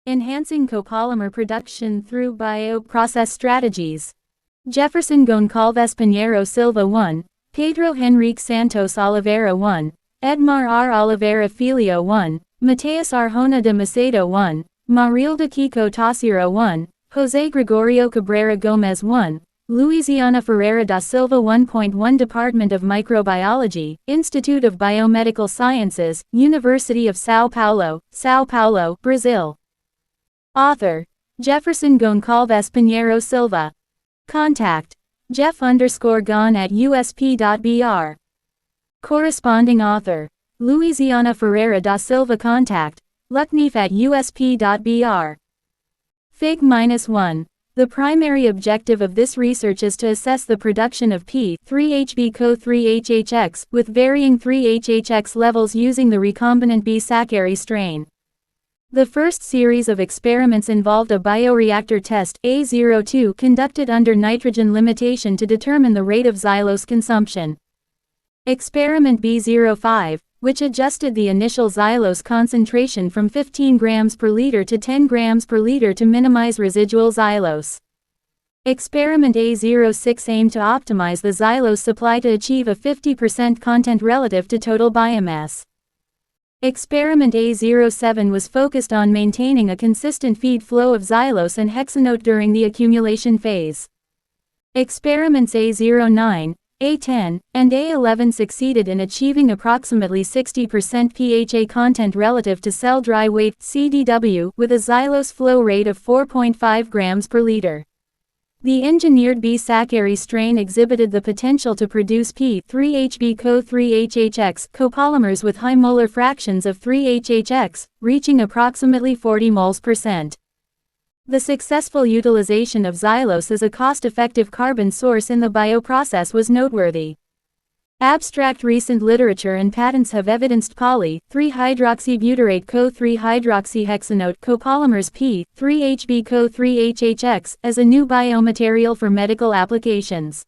Enhancing copolymer production through bioprocess strategies. Jefferson Goncalves Pinheiro Silva 1, Pedro Henrique Santos Oliveira 1, Edmar R. Oliveira Filho 1, Mateus Arjona de Macedo 1, Marilda Kiko Tossiro 1, José Gregorio Cabrera Gomez 1, Luisiana Ferreira da Silva 1.1 Department of Microbiology, Institute of Biomedical Sciences, University of São Paulo, Brazil. Author: Jefferson Goncalves Pinheiro Silva. Contact: Jeff_Gon at usp.br. Corresponding author: Luisiana Ferreira da Silva. Contact: Luckneef at usp.br. Fig-1. The primary objective of this research is to assess the production of P3HB-Co3HHX with varying 3HHX levels using the recombinant B sacchari strain. The first series of experiments involved a bioreactor test A02 conducted under nitrogen limitation to determine the rate of xylose consumption. Experiment B05, which adjusted the initial xylose concentration from 15 grams per liter to 10 grams per liter to minimize residual xylose. Experiment A06 aimed to optimize the xylose supply to achieve a 50% content relative to total biomass. Experiment A07 was focused on maintaining a consistent feed flow of xylose and hexanoate during the accumulation phase. Experiments A09, A10, and A11 succeeded in achieving approximately 60% PHA content relative to cell dry weight (CDW) with a xylose flow rate of 4.5 grams per liter. The engineered B sacchari strain exhibited the potential to produce P3HB-Co3HHX copolymers with high molar fractions of 3HHX, reaching approximately 40 moles%. The successful utilization of xylose as a cost-effective carbon source in the bioprocess was noteworthy. Abstract recent literature and patents have evidenced poly,3-hydroxybutyrate Co3-hydroxyhexanoate copolymers P3HB-Co3HHX as a new biomaterial for medical applications.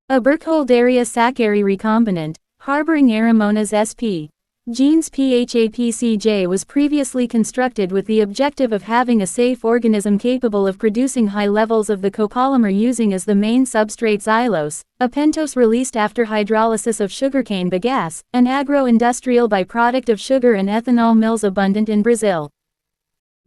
A Burkholderia sacchari recombinant, harboring Aeromonas sp. genes phaPCJ was previously constructed with the objective of having a safe organism capable of producing high levels of the copolymer using as the main substrate xylose, a pentose released after hydrolysis of sugarcane bagasse, an agro-industrial byproduct of sugar and ethanol mills abundant in Brazil.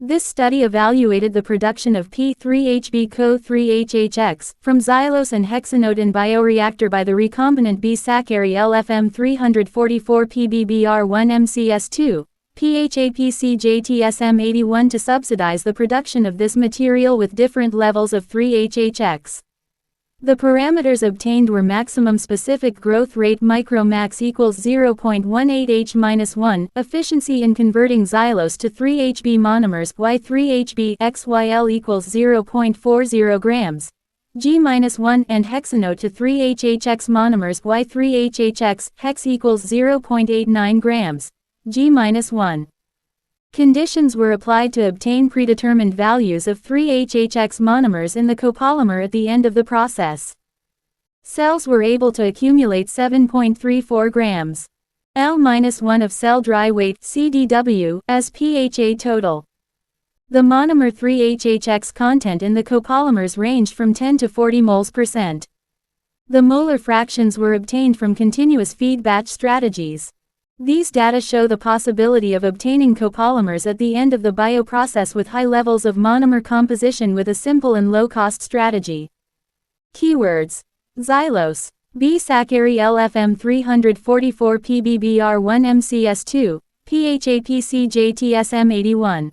This study evaluated the production of P3HB-Co3HHX from xylose and hexanoate in bioreactor by the recombinant B sacchari LFM 344 PBBr1-MCS2, phaPCJ-TSM81 to subsidize the production of this material with different levels of 3HHX. The parameters obtained were maximum specific growth rate µmaxX equals 0.18H-1, efficiency in converting xylose to 3HB monomers Y3HB XYL equals 0.40 grams, G-1 and hexanoate to 3HHX monomers Y3HHX hex equals 0.89 grams, G-1. Conditions were applied to obtain predetermined values of 3HHX monomers in the copolymer at the end of the process. Cells were able to accumulate 7.34 grams L-1 of cell dry weight CDW as PHA total. The monomer 3HHX content in the copolymers ranged from 10 to 40 moles%. The molar fractions were obtained from continuous feed batch strategies. These data show the possibility of obtaining copolymers at the end of the bioprocess with high levels of monomer composition with a simple and low-cost strategy. Keywords: xylose, B sacchari LFM 344 PBBr1-MCS2, phaPCJ-TSM81.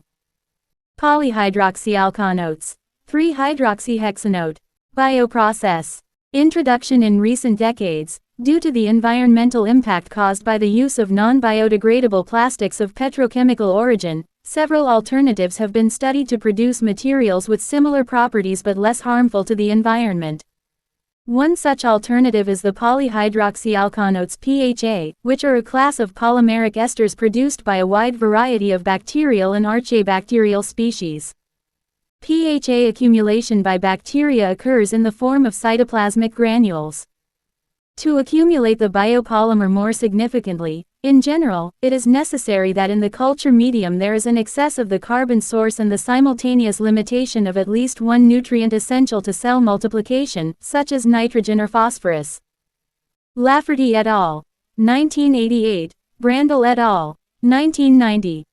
Polyhydroxyalkanoates, 3-hydroxyhexanoate. Bioprocess. Introduction. In recent decades, due to the environmental impact caused by the use of non-biodegradable plastics of petrochemical origin, several alternatives have been studied to produce materials with similar properties but less harmful to the environment. One such alternative is the polyhydroxyalkanoates (PHA), which are a class of polymeric esters produced by a wide variety of bacterial and archaebacterial species. PHA accumulation by bacteria occurs in the form of cytoplasmic granules. To accumulate the biopolymer more significantly, in general, it is necessary that in the culture medium there is an excess of the carbon source and the simultaneous limitation of at least one nutrient essential to cell multiplication, such as nitrogen or phosphorus. Lafferty et al. 1988. Brandl et al. 1990.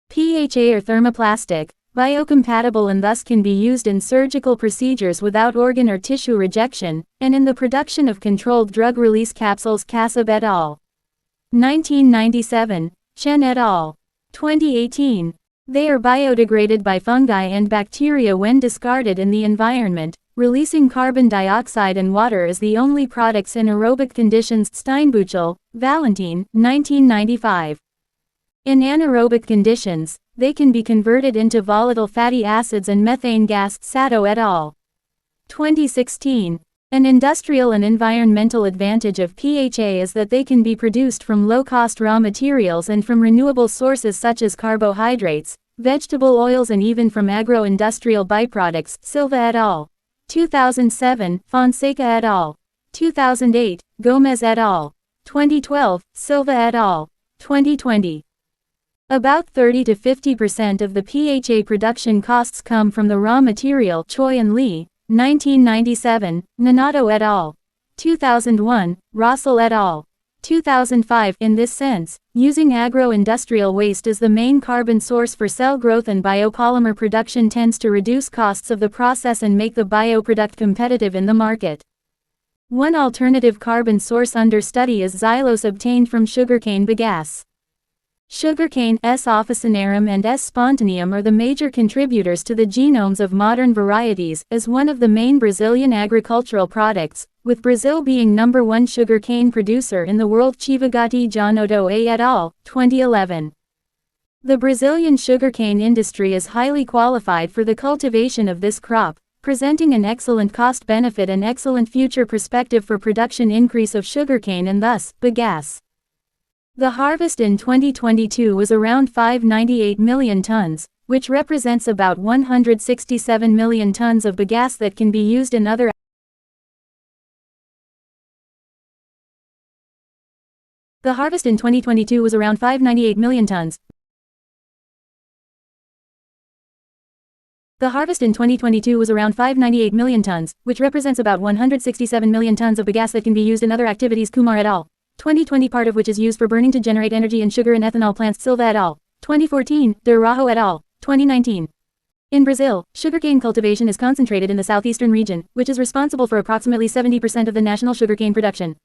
PHA are thermoplastic, biocompatible and thus can be used in surgical procedures without organ or tissue rejection, and in the production of controlled drug release capsules. Kasab et al. 1997, Chen et al. 2018. They are biodegraded by fungi and bacteria when discarded in the environment, releasing carbon dioxide and water as the only products in aerobic conditions. Steinbuchel, Valentin, 1995. In anaerobic conditions, they can be converted into volatile fatty acids and methane gas. Sato et al. 2016. An industrial and environmental advantage of PHA is that they can be produced from low-cost raw materials and from renewable sources such as carbohydrates, vegetable oils and even from agro-industrial byproducts. Silva et al. 2007, Fonseca et al. 2008, Gomez et al. 2012, Silva et al. 2020. About 30 to 50% of the PHA production costs come from the raw material. Choi and Lee, 1997, Nanato et al. 2001, Rossel et al. 2005. In this sense, using agro-industrial waste as the main carbon source for cell growth and biopolymer production tends to reduce costs of the process and make the bioproduct competitive in the market. One alternative carbon source under study is xylose obtained from sugarcane bagasse. Sugarcane, S. officinarum and S. spontaneum are the major contributors to the genomes of modern varieties, as one of the main Brazilian agricultural products, with Brazil being number 1 sugarcane producer in the world. Chivagati Janoto A. et al., 2011. The Brazilian sugarcane industry is highly qualified for the cultivation of this crop, presenting an excellent cost benefit and excellent future perspective for production increase of sugarcane and thus, bagasse. The harvest in 2022 was around 598 million tons, which represents about 167 million tons of bagasse that can be used in other. The harvest in 2022 was around 598 million tons. The harvest in 2022 was around 598 million tons, which represents about 167 million tons of bagasse that can be used in other activities. Kumar et al. 2020, part of which is used for burning to generate energy in sugar and ethanol plants. Silva et al. 2014, De Rajo et al. 2019. In Brazil, sugarcane cultivation is concentrated in the southeastern region, which is responsible for approximately 70% of the national sugarcane production.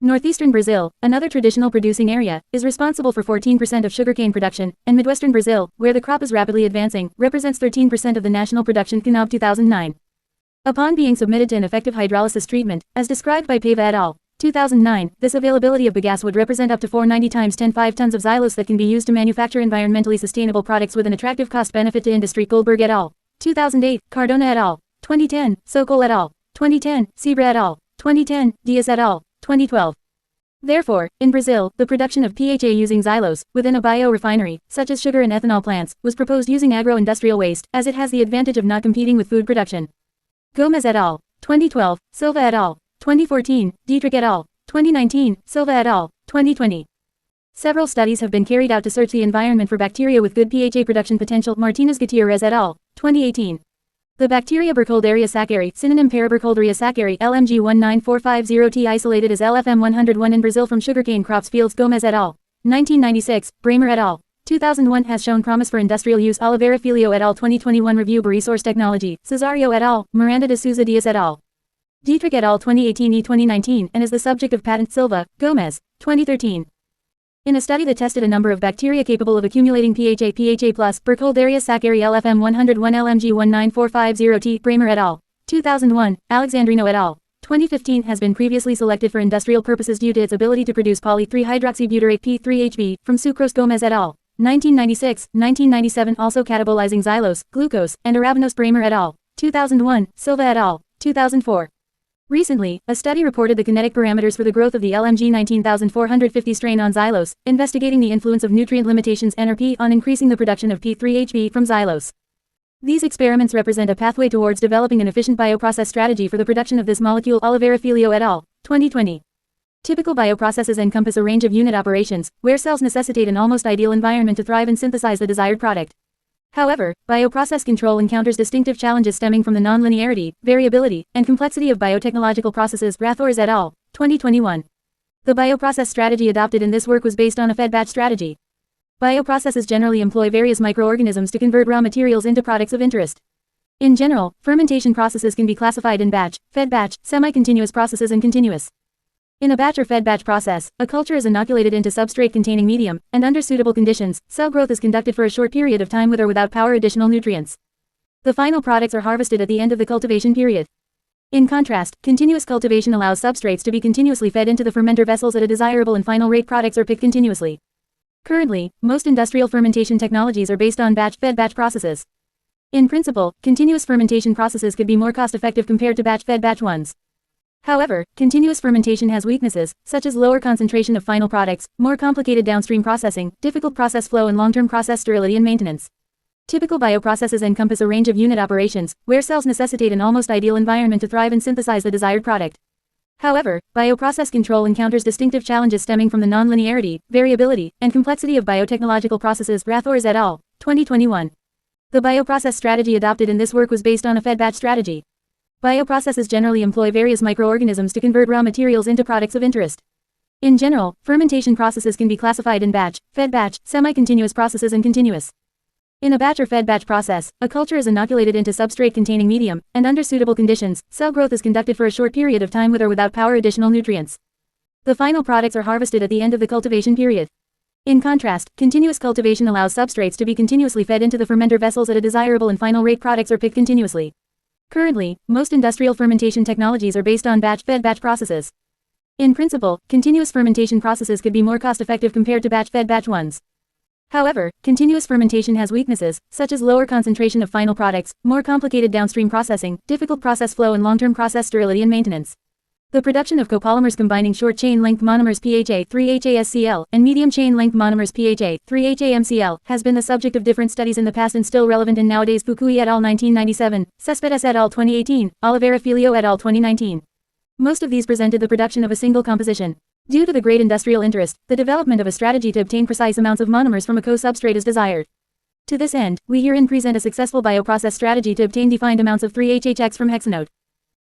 Northeastern Brazil, another traditional producing area, is responsible for 14% of sugarcane production, and Midwestern Brazil, where the crop is rapidly advancing, represents 13% of the national production. Knab 2009. Upon being submitted to an effective hydrolysis treatment, as described by Pava et al. 2009, this availability of bagasse would represent up to 490 times 10 5 tons of xylose that can be used to manufacture environmentally sustainable products with an attractive cost benefit to industry. Goldberg et al. 2008, Cardona et al. 2010, Sokol et al. 2010, Sebra et al. 2010, Diaz et al. 2012. Therefore, in Brazil, the production of PHA using xylose, within a biorefinery, such as sugar and ethanol plants, was proposed using agro-industrial waste, as it has the advantage of not competing with food production. Gomez et al. 2012, Silva et al. 2014, Dietrich et al. 2019, Silva et al. 2020. Several studies have been carried out to search the environment for bacteria with good PHA production potential. Martinez Gutierrez et al. 2018. The bacteria Burkholderia sacchari, synonym Paraburkholderia sacchari, LMG 19450T, isolated as LFM101 in Brazil from sugarcane crops. Fields. Gomez et al. 1996, Bramer et al. 2001 has shown promise for industrial use. Oliveira Filho et al. 2021 review. Resource technology. Cesario et al. Miranda de Souza Diaz et al. Dietrich et al. 2018 2019 and is the subject of patent. Silva, Gomez, 2013. In a study that tested a number of bacteria capable of accumulating PHA, Burkholderia sacchari LFM 101 LMG 19450T, Bramer et al. 2001, Alexandrino et al. 2015 has been previously selected for industrial purposes due to its ability to produce poly-3-hydroxybutyrate P3HB from sucrose. Gomez et al. 1996, 1997 also catabolizing xylose, glucose, and arabinose. Bramer et al. 2001, Silva et al. 2004. Recently, a study reported the kinetic parameters for the growth of the LMG 19450 strain on xylose, investigating the influence of nutrient limitations (NRP) on increasing the production of P3HB from xylose. These experiments represent a pathway towards developing an efficient bioprocess strategy for the production of this molecule. Oliveira Filho et al. 2020. Typical bioprocesses encompass a range of unit operations, where cells necessitate an almost ideal environment to thrive and synthesize the desired product. However, bioprocess control encounters distinctive challenges stemming from the nonlinearity, variability, and complexity of biotechnological processes. Rathores et al., 2021. The bioprocess strategy adopted in this work was based on a fed batch strategy. Bioprocesses generally employ various microorganisms to convert raw materials into products of interest. In general, fermentation processes can be classified in batch, fed batch, semi-continuous processes and continuous. In a batch or fed batch process, a culture is inoculated into substrate-containing medium, and under suitable conditions, cell growth is conducted for a short period of time with or without power additional nutrients. The final products are harvested at the end of the cultivation period. In contrast, continuous cultivation allows substrates to be continuously fed into the fermenter vessels at a desirable and final rate. Products are picked continuously. Currently, most industrial fermentation technologies are based on batch-fed batch processes. In principle, continuous fermentation processes could be more cost-effective compared to batch-fed batch ones. However, continuous fermentation has weaknesses, such as lower concentration of final products, more complicated downstream processing, difficult process flow and long-term process sterility and maintenance. Typical bioprocesses encompass a range of unit operations, where cells necessitate an almost ideal environment to thrive and synthesize the desired product. However, bioprocess control encounters distinctive challenges stemming from the nonlinearity, variability, and complexity of biotechnological processes. Rathores et al., 2021. The bioprocess strategy adopted in this work was based on a fed batch strategy. Bioprocesses generally employ various microorganisms to convert raw materials into products of interest. In general, fermentation processes can be classified in batch, fed batch, semi-continuous processes and continuous. In a batch or fed batch process, a culture is inoculated into substrate-containing medium, and under suitable conditions, cell growth is conducted for a short period of time with or without power additional nutrients. The final products are harvested at the end of the cultivation period. In contrast, continuous cultivation allows substrates to be continuously fed into the fermenter vessels at a desirable and final rate. Products are picked continuously. Currently, most industrial fermentation technologies are based on batch-fed batch processes. In principle, continuous fermentation processes could be more cost-effective compared to batch-fed batch ones. However, continuous fermentation has weaknesses, such as lower concentration of final products, more complicated downstream processing, difficult process flow and long-term process sterility and maintenance. The production of copolymers combining short-chain length monomers pHa 3HASCl and medium-chain length monomers pHa 3HAMCl has been the subject of different studies in the past and still relevant in nowadays. Fukui et al. 1997, Cespedes et al. 2018, Oliveira Filho et al. 2019. Most of these presented the production of a single composition. Due to the great industrial interest, the development of a strategy to obtain precise amounts of monomers from a co-substrate is desired. To this end, we herein present a successful bioprocess strategy to obtain defined amounts of 3HHX from hexanoate.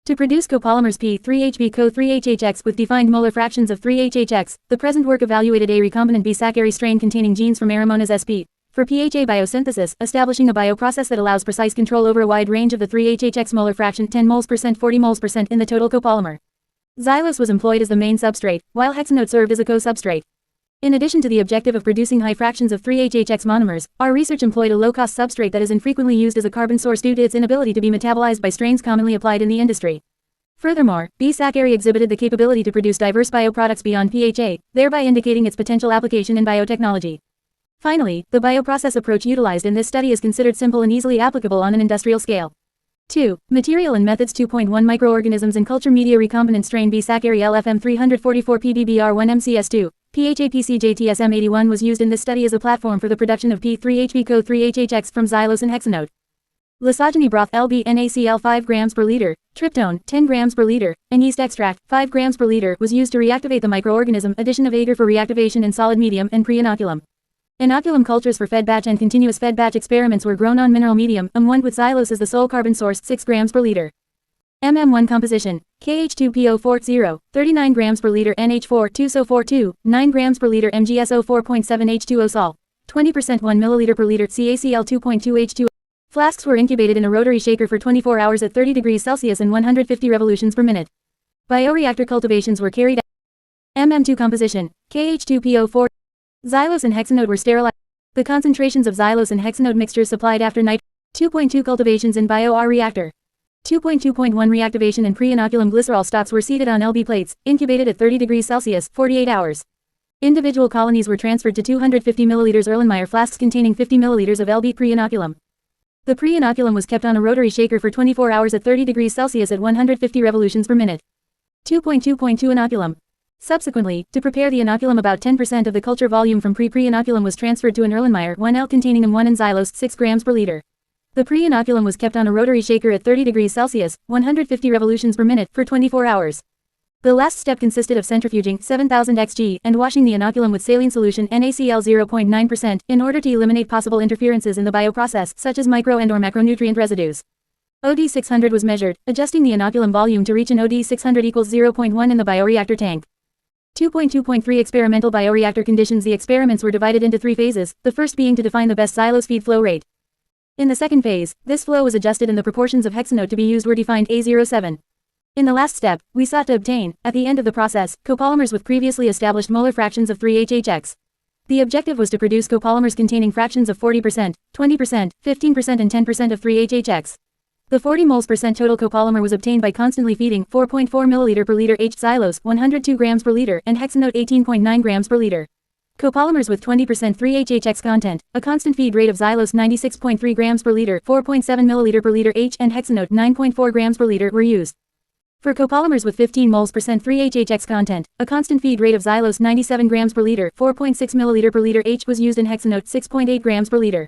To produce copolymers P3HB-Co3HHX with defined molar fractions of 3HHX, the present work evaluated a recombinant sacchari strain containing genes from Aeromonas sp. for PHA biosynthesis, establishing a bioprocess that allows precise control over a wide range of the 3HHX molar fraction 10 moles%, 40 moles% in the total copolymer. Xylose was employed as the main substrate, while hexanoate served as a co-substrate. In addition to the objective of producing high fractions of 3HHX monomers, our research employed a low-cost substrate that is infrequently used as a carbon source due to its inability to be metabolized by strains commonly applied in the industry. Furthermore, B-sacchari exhibited the capability to produce diverse bioproducts beyond PHA, thereby indicating its potential application in biotechnology. Finally, the bioprocess approach utilized in this study is considered simple and easily applicable on an industrial scale. 2. Material and methods. 2.1 Microorganisms and culture media. Recombinant strain B-sacchari LFM 344 PBBR1 MCS2. phaPCJ TSM81 was used in this study as a platform for the production of P3HB-Co3HHX from xylose and hexanoate. Lysogeny broth LB-NaCl 5 grams per liter, tryptone 10 grams per liter, and yeast extract 5 grams per liter was used to reactivate the microorganism. Addition of agar for reactivation in solid medium and pre-inoculum. Inoculum cultures for fed batch and continuous fed batch experiments were grown on mineral medium, M1 with xylose as the sole carbon source, 6 grams per liter. MM1 composition, KH2PO40, 39 grams per liter NH4 2SO42, 9 grams per liter MgSO4.7 H2O sol, 20% 1 milliliter per liter CaCl 2.2 H2O. Flasks were incubated in a rotary shaker for 24 hours at 30 degrees Celsius and 150 revolutions per minute. Bioreactor cultivations were carried out. MM2 composition, KH2PO4. Xylose and hexanote were sterilized. The concentrations of xylose and hexanote mixtures supplied after night. 2.2 cultivations in bioreactor. 2.2.1 reactivation and pre-inoculum glycerol stocks were seated on LB plates, incubated at 30 degrees Celsius, 48 hours. Individual colonies were transferred to 250 milliliters Erlenmeyer flasks containing 50 milliliters of LB pre-inoculum. The pre-inoculum was kept on a rotary shaker for 24 hours at 30 degrees Celsius at 150 revolutions per minute. 2.2.2 inoculum. Subsequently, to prepare the inoculum, about 10% of the culture volume from pre-inoculum was transferred to an Erlenmeyer 1L containing M1 and xylose 6 grams per liter. The pre-inoculum was kept on a rotary shaker at 30 degrees Celsius, 150 revolutions per minute, for 24 hours. The last step consisted of centrifuging 7000 xg and washing the inoculum with saline solution NaCl 0.9% in order to eliminate possible interferences in the bioprocess such as micro and/or macronutrient residues. OD 600 was measured, adjusting the inoculum volume to reach an OD 600 equals 0.1 in the bioreactor tank. 2.2.3 Experimental bioreactor conditions. The experiments were divided into 3 phases, the first being to define the best xylose feed flow rate. In the second phase, this flow was adjusted and the proportions of hexanoate to be used were defined A07. In the last step, we sought to obtain, at the end of the process, copolymers with previously established molar fractions of 3HHX. The objective was to produce copolymers containing fractions of 40%, 20%, 15% and 10% of 3HHX. The 40 moles percent total copolymer was obtained by constantly feeding 4.4 ml per liter H-xylose 102 grams per liter and hexanoate 18.9 grams per liter. Copolymers with 20% 3HHX content, a constant feed rate of xylose 96.3 grams per liter 4.7 ml per liter H and hexanoate 9.4 grams per liter were used. For copolymers with 15 moles percent 3HHX content, a constant feed rate of xylose 97 grams per liter 4.6 ml per liter H was used and hexanoate 6.8 grams per liter.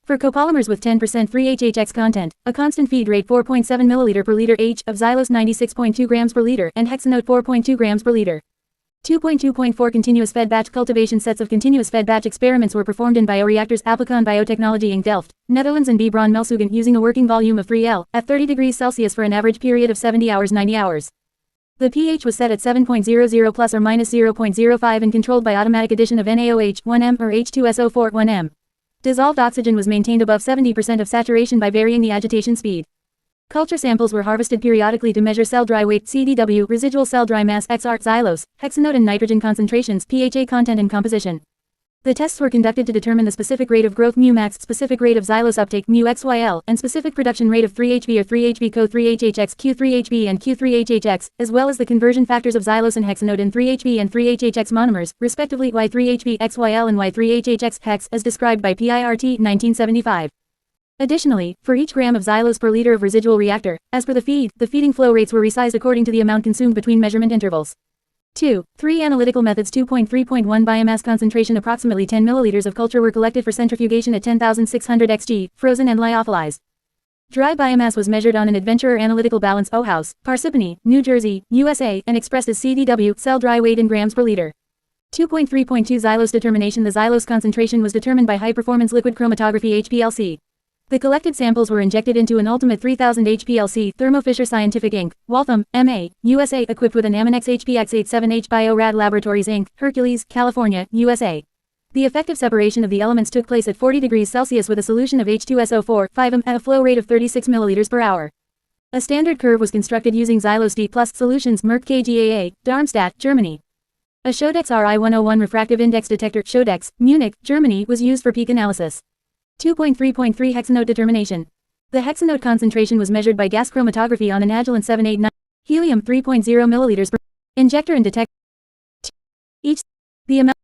For copolymers with 10% 3HHX content, a constant feed rate 4.7 ml per liter H of xylose 96.2 grams per liter and hexanoate 4.2 grams per liter. 2.2.4 Continuous fed batch cultivation. Sets of continuous fed batch experiments were performed in bioreactors Applicon Biotechnology Inc. Delft, Netherlands and B. Braun Melsuggen using a working volume of 3L at 30 degrees Celsius for an average period of 70 hours 90 hours. The pH was set at 7.00 plus or minus 0.05 and controlled by automatic addition of NaOH 1M or H2SO4 1M. Dissolved oxygen was maintained above 70% of saturation by varying the agitation speed. Culture samples were harvested periodically to measure cell dry weight CDW, residual cell dry mass XR, xylose, hexanoate and nitrogen concentrations, PHA content and composition. The tests were conducted to determine the specific rate of growth µmaxX, specific rate of xylose uptake µxyl, and specific production rate of 3HB or 3HB co-3HHX Q3HB and Q3HHX, as well as the conversion factors of xylose and hexanoate in 3HB and 3HHX monomers, respectively Y3HB XYL and Y3HHX hex as described by PIRT 1975. Additionally, for each gram of xylose per liter of residual reactor, as per the feed, the feeding flow rates were resized according to the amount consumed between measurement intervals. 2. 3 Analytical methods. 2.3.1 Biomass concentration. Approximately 10 milliliters of culture were collected for centrifugation at 10,600 xg, frozen and lyophilized. Dry biomass was measured on an Adventurer Analytical Balance O House, Parsippany, New Jersey, USA, and expressed as CDW, cell dry weight in grams per liter. 2.3.2 Xylose determination. The xylose concentration was determined by high-performance liquid chromatography HPLC. The collected samples were injected into an Ultimate 3000 HPLC Thermo Fisher Scientific Inc., Waltham, MA, USA, equipped with an Ammonex HPX87H Bio-Rad Laboratories Inc., Hercules, California, USA. The effective separation of the elements took place at 40 degrees Celsius with a solution of H2SO4 5M at a flow rate of 36 milliliters per hour. A standard curve was constructed using Xylose D+ solutions Merck KGaA, Darmstadt, Germany. A Shodex RI101 refractive index detector Shodex, Munich, Germany was used for peak analysis. 2.3.3 Hexanote determination. The hexanote concentration was measured by gas chromatography on an Agilent 789 helium 3.0 milliliters per injector and detector. Each the amount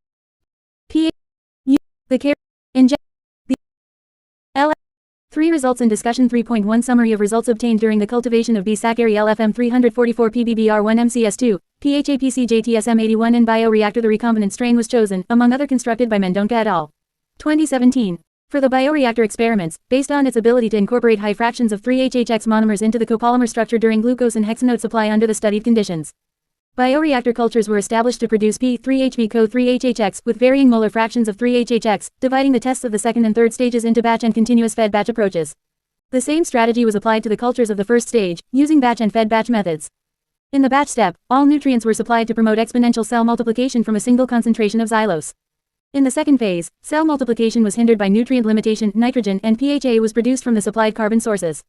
pH the care inject the L 3 results in discussion. 3.1 Summary of results obtained during the cultivation of B. sacchari LFM 344 PBBR1 MCS2 phaPCJ in bioreactor. The recombinant strain was chosen, among other constructed by Mendonca et al. 2017. For the bioreactor experiments, based on its ability to incorporate high fractions of 3HHX monomers into the copolymer structure during glucose and hexanote supply under the studied conditions. Bioreactor cultures were established to produce P3HB co-3HHX with varying molar fractions of 3HHX, dividing the tests of the second and third stages into batch and continuous fed batch approaches. The same strategy was applied to the cultures of the first stage, using batch and fed batch methods. In the batch step, all nutrients were supplied to promote exponential cell multiplication from a single concentration of xylose. In the second phase, cell multiplication was hindered by nutrient limitation, nitrogen, and PHA was produced from the supplied carbon sources.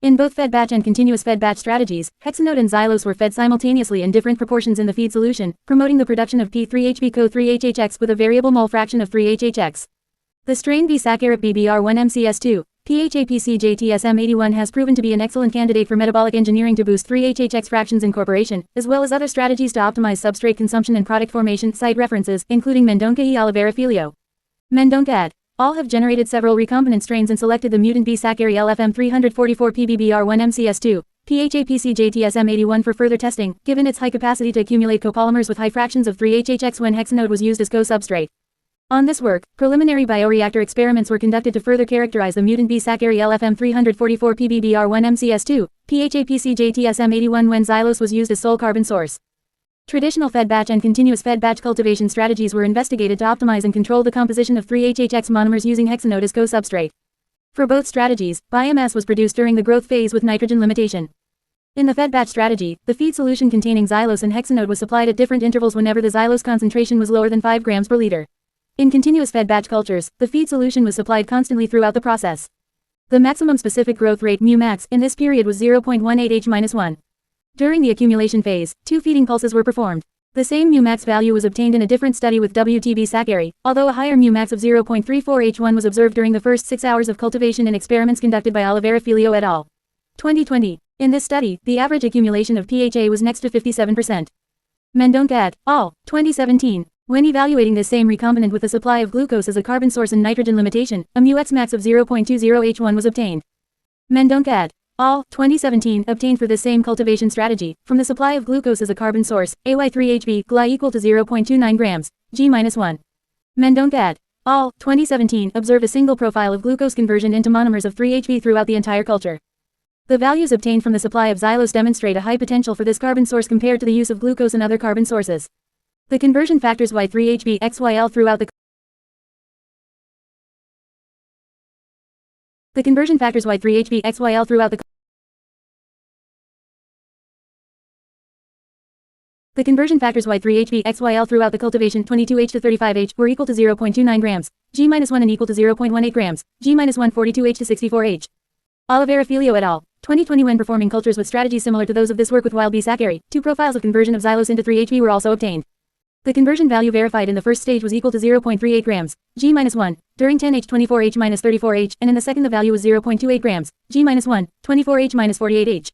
In both fed batch and continuous fed batch strategies, hexanote and xylose were fed simultaneously in different proportions in the feed solution, promoting the production of P3HB co-3HHX with a variable mole fraction of 3HHX. The strain B. sacchari BBR1 MCS2, phaPCJ-TSM81 has proven to be an excellent candidate for metabolic engineering to boost 3HHX fractions incorporation, as well as other strategies to optimize substrate consumption and product formation. Site references, including Mendonca e Oliveira Filho. Mendonca et al. Have generated several recombinant strains and selected the mutant B. sacchari LFM 344 PBBR1 MCS2, phaPCJ-TSM81 for further testing, given its high capacity to accumulate copolymers with high fractions of 3HHX when hexanote was used as co-substrate. On this work, preliminary bioreactor experiments were conducted to further characterize the mutant B. sacchari LFM 344 PBBR1 MCS2, phaPCJ-TSM81 when xylose was used as sole carbon source. Traditional fed batch and continuous fed batch cultivation strategies were investigated to optimize and control the composition of 3-HHX monomers using hexanoate as co-substrate. For both strategies, biomass was produced during the growth phase with nitrogen limitation. In the fed batch strategy, the feed solution containing xylose and hexanoate was supplied at different intervals whenever the xylose concentration was lower than 5 grams per liter. In continuous fed batch cultures, the feed solution was supplied constantly throughout the process. The maximum specific growth rate µmax in this period was 0.18 H-1. During the accumulation phase, 2 feeding pulses were performed. The same µmax value was obtained in a different study with WTB sacchari, although a higher µmax of 0.34 H1 was observed during the first 6 hours of cultivation in experiments conducted by Oliveira Filho et al. 2020. In this study, the average accumulation of PHA was next to 57%. Mendonça et al. 2017. When evaluating this same recombinant with the supply of glucose as a carbon source and nitrogen limitation, a µmax of 0.20 H1 was obtained. Mendonça et al. 2017 obtained for this same cultivation strategy, from the supply of glucose as a carbon source, AY3HB Gly equal to 0.29 grams, G-1. Mendonça et al. 2017 observed a single profile of glucose conversion into monomers of 3HB throughout the entire culture. The values obtained from the supply of xylose demonstrate a high potential for this carbon source compared to the use of glucose and other carbon sources. The conversion factors Y3HB XYL throughout the conversion factors Y3HB XYL throughout the conversion factors Y3HB XYL throughout the cultivation 22H to 35H were equal to 0.29 grams, G-1 and equal to 0.18 grams, G-1 42H to 64H. Oliveira Filho et al. 2020 when performing cultures with strategies similar to those of this work with wild bee sacchari, 2 profiles of conversion of xylose into 3HB were also obtained. The conversion value verified in the first stage was equal to 0.38 grams, G-1, during 10H 24H-34H, and in the second the value was 0.28 grams, G-1, 24H-48H.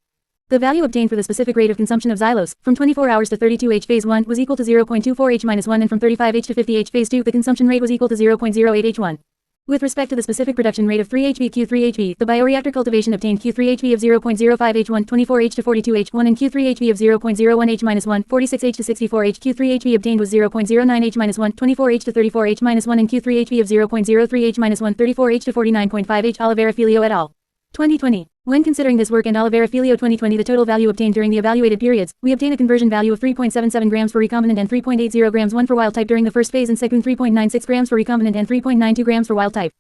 The value obtained for the specific rate of consumption of xylose, from 24 hours to 32H phase 1 was equal to 0.24 H-1 and from 35H to 50H phase 2 the consumption rate was equal to 0.08 H1. With respect to the specific production rate of 3HB Q3HB, the bioreactor cultivation obtained Q3HB of 0.05 H1, 24H to 42H1 and Q3HB of 0.01 H-1, 46H to 64H. Q3HB obtained was 0.09 H-1, 24H to 34H-1 and Q3HB of 0.03 H-1, 34H to 49.5 H. Oliveira Filho et al. 2020. When considering this work and Oliveira Filho 2020 the total value obtained during the evaluated periods, we obtain a conversion value of 3.77 grams for recombinant and 3.80 grams 1 for wild type during the first phase and second 3.96 grams for recombinant and 3.92 grams for wild type.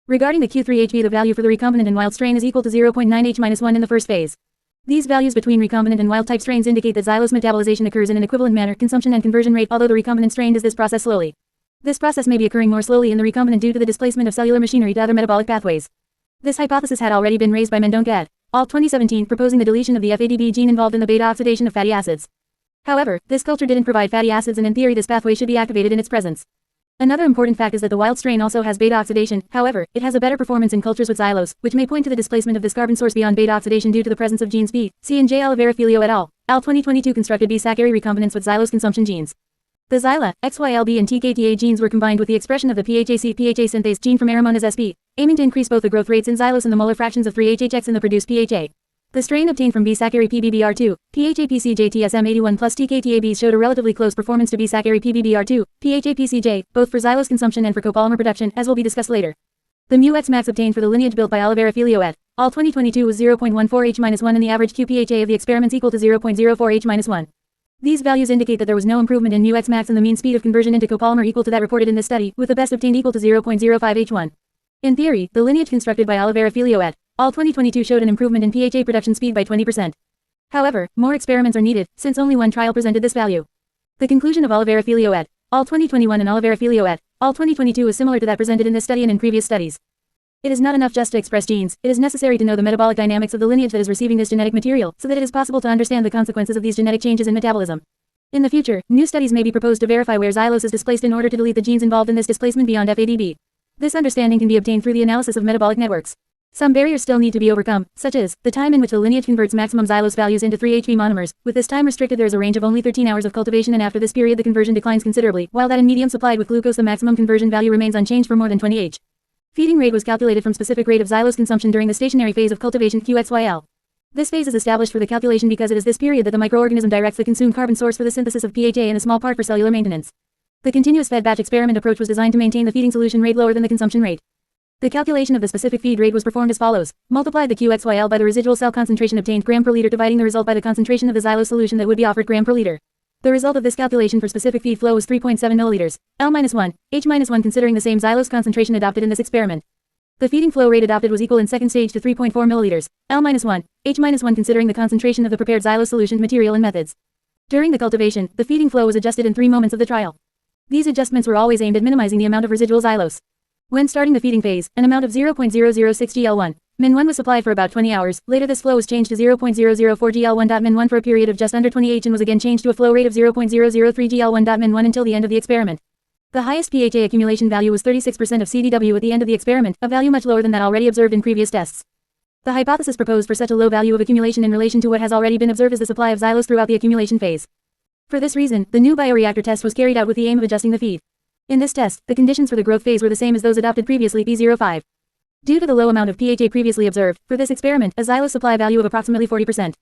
Regarding the Q3HB the value for the recombinant and wild strain is equal to 0.9 H-1 in the first phase. These values between recombinant and wild type strains indicate that xylose metabolization occurs in an equivalent manner consumption and conversion rate although the recombinant strain does this process slowly. This process may be occurring more slowly in the recombinant due to the displacement of cellular machinery to other metabolic pathways. This hypothesis had already been raised by Mendonça et al. 2017 proposing the deletion of the FADB gene involved in the beta oxidation of fatty acids. However, this culture didn't provide fatty acids and in theory this pathway should be activated in its presence. Another important fact is that the wild strain also has beta oxidation, however, it has a better performance in cultures with xylose, which may point to the displacement of this carbon source beyond beta oxidation due to the presence of genes B, C and J. Oliveira Filho et al. 2022 constructed bee sacchari recombinants with xylose consumption genes. The XYLA, XYLB and TKTA genes were combined with the expression of the PHAC-PHA synthase gene from Aeromonas sp, aiming to increase both the growth rates in xylose and the molar fractions of 3-HHX in the produced PHA. The strain obtained from bee sacchari PBBR2, phaPCJ TSM81 plus TKTABs showed a relatively close performance to bee sacchari PBBR2, phaPCJ, both for xylose consumption and for copolymer production, as will be discussed later. The µmax obtained for the lineage built by Oliveira Filho et al. 2022 was 0.14 H-1 and the average QPHA of the experiments equal to 0.04 H-1. These values indicate that there was no improvement in µmax and the mean speed of conversion into copolymer equal to that reported in this study, with the best obtained equal to 0.05 H1. In theory, the lineage constructed by Oliveira Filho et al. 2022 showed an improvement in PHA production speed by 20%. However, more experiments are needed, since only one trial presented this value. The conclusion of Oliveira Filho et al. 2021 and Oliveira Filho et al. 2022 is similar to that presented in this study and in previous studies. It is not enough just to express genes, it is necessary to know the metabolic dynamics of the lineage that is receiving this genetic material, so that it is possible to understand the consequences of these genetic changes in metabolism. In the future, new studies may be proposed to verify where xylose is displaced in order to delete the genes involved in this displacement beyond FADB. This understanding can be obtained through the analysis of metabolic networks. Some barriers still need to be overcome, such as the time in which the lineage converts maximum xylose values into 3HB monomers. With this time restricted there is a range of only 13 hours of cultivation and after this period the conversion declines considerably, while that in medium supplied with glucose the maximum conversion value remains unchanged for more than 20H. Feeding rate was calculated from specific rate of xylose consumption during the stationary phase of cultivation QXYL. This phase is established for the calculation because it is this period that the microorganism directs the consumed carbon source for the synthesis of PHA and a small part for cellular maintenance. The continuous fed batch experiment approach was designed to maintain the feeding solution rate lower than the consumption rate. The calculation of the specific feed rate was performed as follows. Multiplied the QXYL by the residual cell concentration obtained gram per liter dividing the result by the concentration of the xylose solution that would be offered gram per liter. The result of this calculation for specific feed flow was 3.7 milliliters, L-1, H-1 considering the same xylose concentration adopted in this experiment. The feeding flow rate adopted was equal in second stage to 3.4 milliliters, L-1, H-1 considering the concentration of the prepared xylose solution material and methods. During the cultivation, the feeding flow was adjusted in 3 moments of the trial. These adjustments were always aimed at minimizing the amount of residual xylose. When starting the feeding phase, an amount of 0.006 GL1, min1 was supplied for about 20 hours, later this flow was changed to 0.004 GL1. Min1 for a period of just under 20 H and was again changed to a flow rate of 0.003 GL1. Min1 until the end of the experiment. The highest PHA accumulation value was 36% of CDW at the end of the experiment, a value much lower than that already observed in previous tests. The hypothesis proposed for such a low value of accumulation in relation to what has already been observed is the supply of xylose throughout the accumulation phase. For this reason, the new bioreactor test was carried out with the aim of adjusting the feed. In this test, the conditions for the growth phase were the same as those adopted previously P05. Due to the low amount of PHA previously observed, for this experiment, a xylose supply value of approximately 40%.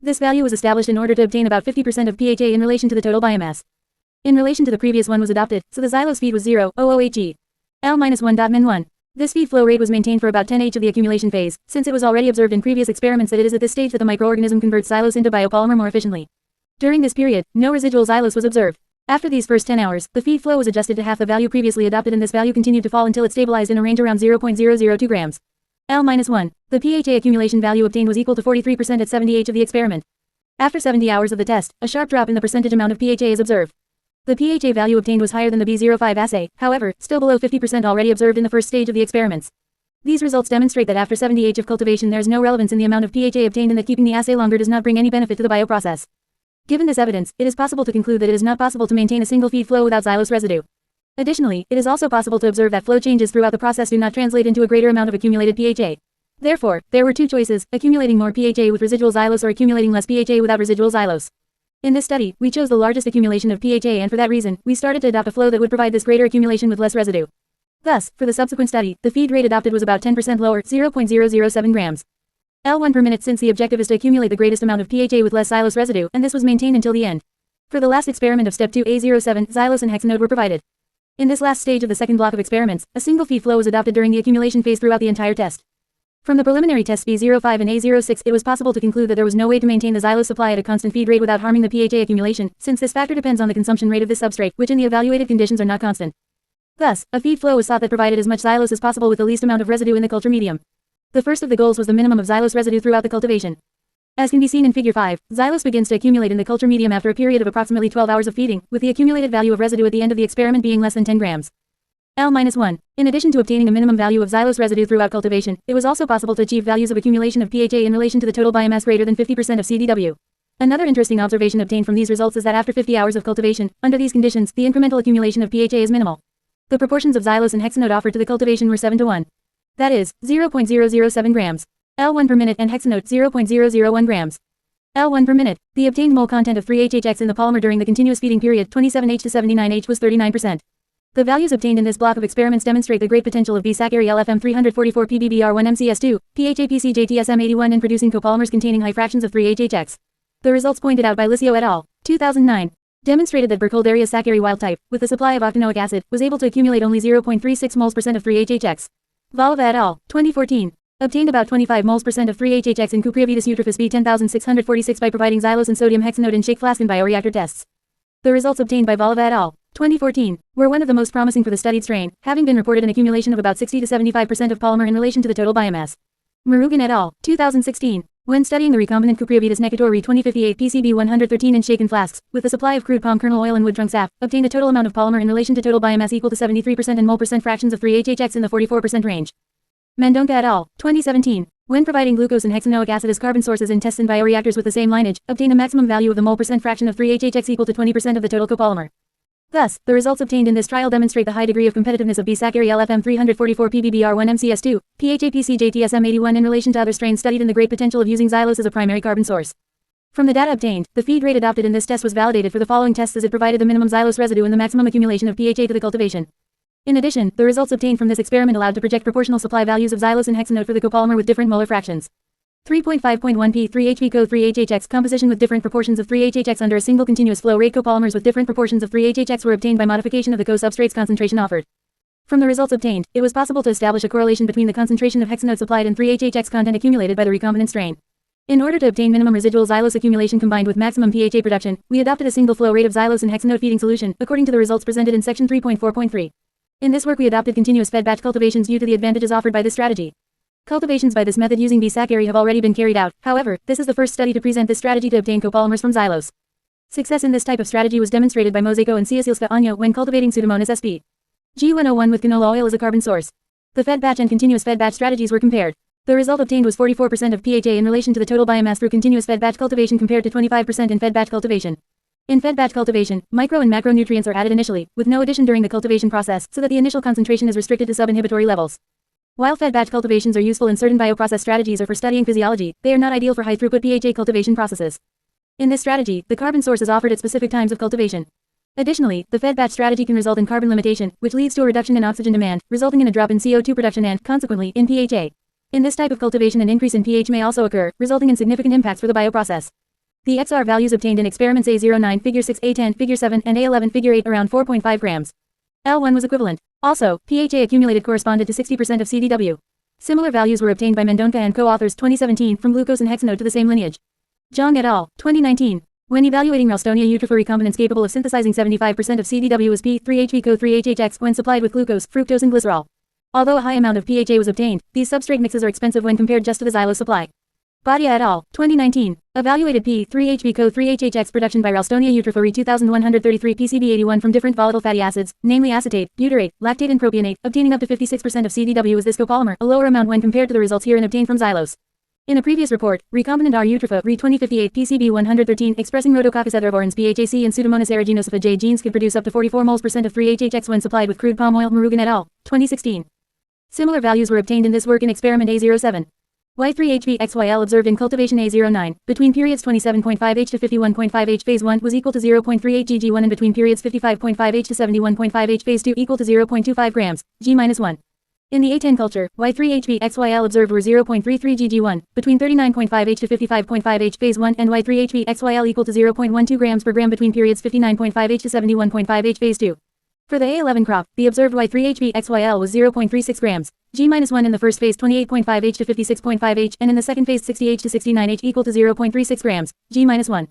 This value was established in order to obtain about 50% of PHA in relation to the total biomass. In relation to the previous one was adopted, so the xylose feed was 0.00 Hg. L-1.min1. This feed flow rate was maintained for about 10 H of the accumulation phase, since it was already observed in previous experiments that it is at this stage that the microorganism converts xylose into biopolymer more efficiently. During this period, no residual xylose was observed. After these first 10 hours, the feed flow was adjusted to half the value previously adopted and this value continued to fall until it stabilized in a range around 0.002 grams. L-1. The PHA accumulation value obtained was equal to 43% at 70 H of the experiment. After 70 hours of the test, a sharp drop in the percentage amount of PHA is observed. The PHA value obtained was higher than the B05 assay, however, still below 50% already observed in the first stage of the experiments. These results demonstrate that after 70 H of cultivation there is no relevance in the amount of PHA obtained and that keeping the assay longer does not bring any benefit to the bioprocess. Given this evidence, it is possible to conclude that it is not possible to maintain a single feed flow without xylose residue. Additionally, it is also possible to observe that flow changes throughout the process do not translate into a greater amount of accumulated PHA. Therefore, there were two choices, accumulating more PHA with residual xylose or accumulating less PHA without residual xylose. In this study, we chose the largest accumulation of PHA and for that reason, we started to adopt a flow that would provide this greater accumulation with less residue. Thus, for the subsequent study, the feed rate adopted was about 10% lower, 0.007 grams. L1 per minute since the objective is to accumulate the greatest amount of PHA with less xylose residue, and this was maintained until the end. For the last experiment of step 2 A07, xylose and hexanoate were provided. In this last stage of the second block of experiments, a single feed flow was adopted during the accumulation phase throughout the entire test. From the preliminary tests B05 and A06, it was possible to conclude that there was no way to maintain the xylose supply at a constant feed rate without harming the PHA accumulation, since this factor depends on the consumption rate of this substrate, which in the evaluated conditions are not constant. Thus, a feed flow was sought that provided as much xylose as possible with the least amount of residue in the culture medium. The first of the goals was the minimum of xylose residue throughout the cultivation. As can be seen in figure 5, xylose begins to accumulate in the culture medium after a period of approximately 12 hours of feeding, with the accumulated value of residue at the end of the experiment being less than 10 grams. L-1. In addition to obtaining a minimum value of xylose residue throughout cultivation, it was also possible to achieve values of accumulation of PHA in relation to the total biomass greater than 50% of CDW. Another interesting observation obtained from these results is that after 50 hours of cultivation, under these conditions, the incremental accumulation of PHA is minimal. The proportions of xylose and hexanoate offered to the cultivation were 7:1. That is, 0.007 grams. L1 per minute and hexanoate 0.001 grams. L1 per minute. The obtained mole content of 3HHX in the polymer during the continuous feeding period 27H to 79H was 39%. The values obtained in this block of experiments demonstrate the great potential of B-sacchari LFM 344 PBBR1 MCS2, phaPCJ TSM81 in producing copolymers containing high fractions of 3HHX. The results pointed out by Licio et al. 2009 demonstrated that Burkholderia sacchari wild type, with a supply of octanoic acid, was able to accumulate only 0.36 moles % of 3HHX. Valova et al. 2014 obtained about 25 moles % of 3HHX in Cupriavitis eutrophus B10646 by providing xylose and sodium hexanoate in shake flask and bioreactor tests. The results obtained by Valova et al. 2014 were one of the most promising for the studied strain, having been reported an accumulation of about 60 to 75% of polymer in relation to the total biomass. Murugan et al. 2016 when studying the recombinant Cupriavitis necatori 2058 PCB 113 in shaken flasks, with a supply of crude palm kernel oil and wood trunk sap, obtained a total amount of polymer in relation to total biomass equal to 73% and mole % fractions of 3HHX in the 44% range. Mendonca et al. 2017 when providing glucose and hexanoic acid as carbon sources in tests in bioreactors with the same lineage, obtained a maximum value of the mole % fraction of 3HHX equal to 20% of the total copolymer. Thus, the results obtained in this trial demonstrate the high degree of competitiveness of B-sacchari LFM 344 PBBR1 MCS2, phaPCJ TSM81 in relation to other strains studied and the great potential of using xylose as a primary carbon source. From the data obtained, the feed rate adopted in this test was validated for the following tests as it provided the minimum xylose residue and the maximum accumulation of PHA to the cultivation. In addition, the results obtained from this experiment allowed to project proportional supply values of xylose and hexanoate for the copolymer with different molar fractions. 3.5.1 P 3HP Co 3HHX composition with different proportions of 3HHX under a single continuous flow rate copolymers with different proportions of 3HHX were obtained by modification of the co-substrates concentration offered. From the results obtained, it was possible to establish a correlation between the concentration of hexanote supplied and 3HHX content accumulated by the recombinant strain. In order to obtain minimum residual xylose accumulation combined with maximum pHA production, we adopted a single flow rate of xylose and hexanoate feeding solution, according to the results presented in section 3.4.3. In this work we adopted continuous fed batch cultivations due to the advantages offered by this strategy. Cultivations by this method using sacchari have already been carried out, however, this is the first study to present this strategy to obtain copolymers from xylose. Success in this type of strategy was demonstrated by Mosaico and Ciacilska Año when cultivating Pseudomonas sp. G101 with canola oil as a carbon source. The fed batch and continuous fed batch strategies were compared. The result obtained was 44% of pHA in relation to the total biomass through continuous fed batch cultivation compared to 25% in fed batch cultivation. In fed batch cultivation, micro and macronutrients are added initially, with no addition during the cultivation process, so that the initial concentration is restricted to sub-inhibitory levels. While fed batch cultivations are useful in certain bioprocess strategies or for studying physiology, they are not ideal for high-throughput pHA cultivation processes. In this strategy, the carbon source is offered at specific times of cultivation. Additionally, the fed batch strategy can result in carbon limitation, which leads to a reduction in oxygen demand, resulting in a drop in CO2 production and, consequently, in pHA. In this type of cultivation an increase in pH may also occur, resulting in significant impacts for the bioprocess. The XR values obtained in experiments A09 figure 6, A10 figure 7 and A11 figure 8 around 4.5 grams. L1 was equivalent. Also, pHA accumulated corresponded to 60% of CDW. Similar values were obtained by Mendonca and co-authors 2017 from glucose and hexanoate to the same lineage. Zhang et al. 2019. When evaluating Ralstonia eutropha recombinants capable of synthesizing 75% of CDW as P3HVCO3HHX when supplied with glucose, fructose and glycerol. Although a high amount of pHA was obtained, these substrate mixes are expensive when compared just to the xylose supply. Badia et al. 2019. Evaluated P3HVCO3HHX production by Ralstonia eutropha Re 2133 PCB81 from different volatile fatty acids, namely acetate, butyrate, lactate and propionate, obtaining up to 56% of CDW as this copolymer, a lower amount when compared to the results herein obtained from xylose. In a previous report, recombinant R eutropha Re 2058 PCB113 expressing Rhodococcus etheroborans PHAC and Pseudomonas aeruginosa J genes could produce up to 44 moles % of 3HHX when supplied with crude palm oil. Murugan et al. 2016. Similar values were obtained in this work in experiment A07. Y3HVXYL observed in cultivation A09, between periods 27.5H to 51.5H phase 1 was equal to 0.38 GG1 and between periods 55.5H to 71.5H phase 2 equal to 0.25 grams, G-1. In the A10 culture, Y3HVXYL observed were 0.33 GG1, between 39.5H to 55.5H phase 1 and Y3HVXYL equal to 0.12 grams per gram between periods 59.5H to 71.5H phase 2. For the A11 crop, the observed Y3HVXYL was 0.36 grams, G-1 in the first phase 28.5H to 56.5H and in the second phase 60H to 69H equal to 0.36 grams, G-1.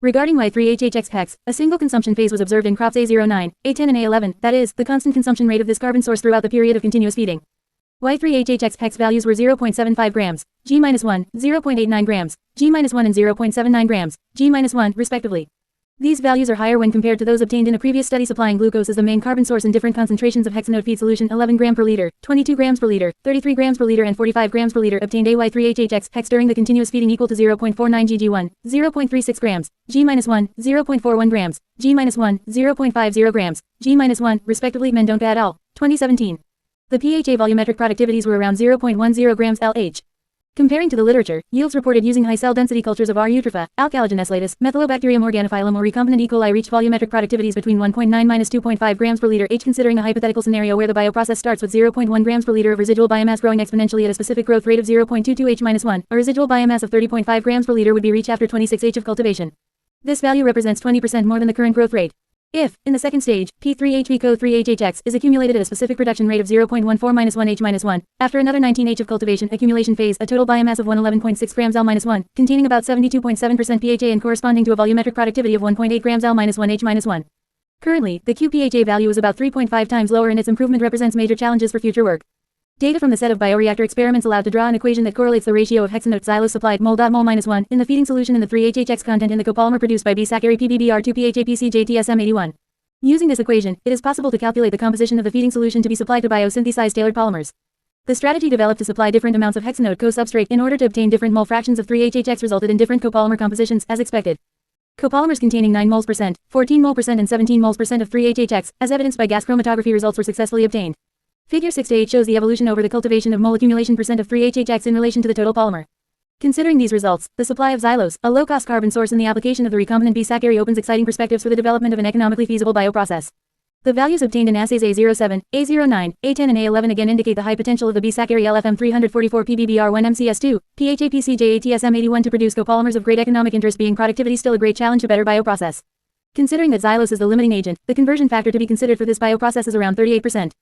Regarding Y3HHX hex, a single consumption phase was observed in crops A09, A10 and A11, that is, the constant consumption rate of this carbon source throughout the period of continuous feeding. Y3HHX hex values were 0.75 grams, G-1, 0.89 grams, G-1 and 0.79 grams, G-1, respectively. These values are higher when compared to those obtained in a previous study supplying glucose as the main carbon source in different concentrations of hexanoate feed solution 11 gram per liter, 22 grams per liter, 33 grams per liter and 45 grams per liter obtained AY3HHX hex during the continuous feeding equal to 0.49 GG1, 0.36 grams, G-1, 0.41 grams, G-1, 0.50 grams, G-1, respectively. Mendonca et al. 2017. The pHA volumetric productivities were around 0.10 grams LH. Comparing to the literature, yields reported using high cell density cultures of R eutropha, Alcalogen elatus, Methylobacterium organophyllum or recombinant E. coli reached volumetric productivities between 1.9–2.5 grams per liter H. Considering a hypothetical scenario where the bioprocess starts with 0.1 grams per liter of residual biomass growing exponentially at a specific growth rate of 0.22 H-1, a residual biomass of 30.5 grams per liter would be reached after 26 H of cultivation. This value represents 20% more than the current growth rate. If, in the second stage, P3HVCO3HHX is accumulated at a specific production rate of 0.14-1 H-1, after another 19 H of cultivation accumulation phase, a total biomass of 111.6 grams L-1, containing about 72.7% pHA and corresponding to a volumetric productivity of 1.8 grams L-1 H-1. Currently, the qPHA value is about 3.5 times lower and its improvement represents major challenges for future work. Data from the set of bioreactor experiments allowed to draw an equation that correlates the ratio of hexanoate xylose supplied mol.mol-1 in the feeding solution and the 3HHX content in the copolymer produced by B-sacchari PBBr2-phaPCJ-TSM81. Using this equation, it is possible to calculate the composition of the feeding solution to be supplied to biosynthesized tailored polymers. The strategy developed to supply different amounts of hexanoate co-substrate in order to obtain different mole fractions of 3HHX resulted in different copolymer compositions as expected. Copolymers containing 9 moles %, 14 mole %, and 17 moles % of 3HHX, as evidenced by gas chromatography results were successfully obtained. Figure 6-8 shows the evolution over the cultivation of mole accumulation % of 3HHX in relation to the total polymer. Considering these results, the supply of xylose, a low-cost carbon source in the application of the recombinant B-sacchari opens exciting perspectives for the development of an economically feasible bioprocess. The values obtained in assays A07, A09, A10 and A11 again indicate the high potential of the B-sacchari LFM 344 PBBr1 MCS2, phaPCJ ATSM81 to produce copolymers of great economic interest, being productivity still a great challenge to better bioprocess. Considering that xylose is the limiting agent, the conversion factor to be considered for this bioprocess is around 38%.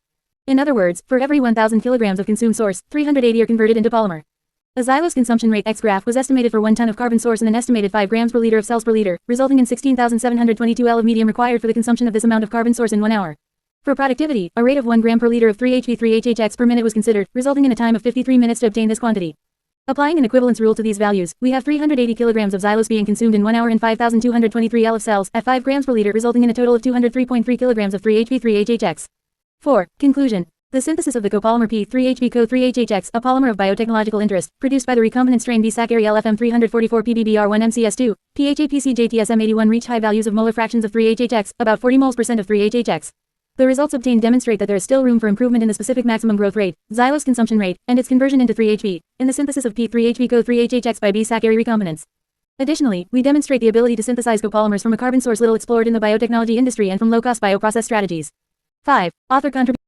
In other words, for every 1,000 kilograms of consumed source, 380 are converted into polymer. A xylose consumption rate X graph was estimated for 1 ton of carbon source and an estimated 5 grams per liter of cells per liter, resulting in 16,722 L of medium required for the consumption of this amount of carbon source in 1 hour. For productivity, a rate of 1 gram per liter of 3HB3HHX per minute was considered, resulting in a time of 53 minutes to obtain this quantity. Applying an equivalence rule to these values, we have 380 kilograms of xylose being consumed in 1 hour and 5,223 L of cells at 5 grams per liter, resulting in a total of 203.3 kilograms of 3HB3HHX. 4. Conclusion. The synthesis of the copolymer P3HBCO3HHX, a polymer of biotechnological interest, produced by the recombinant strain B sacchari LFM 344 PBBR1 MCS2, phaPCJ reached high values of molar fractions of 3HHX, about 40 moles % of 3HHX. The results obtained demonstrate that there is still room for improvement in the specific maximum growth rate, xylose consumption rate, and its conversion into 3HB, in the synthesis of P3HBCO3HHX by B sacchari recombinants. Additionally, we demonstrate the ability to synthesize copolymers from a carbon source little explored in the biotechnology industry and from low-cost bioprocess strategies. 5. Author contribution.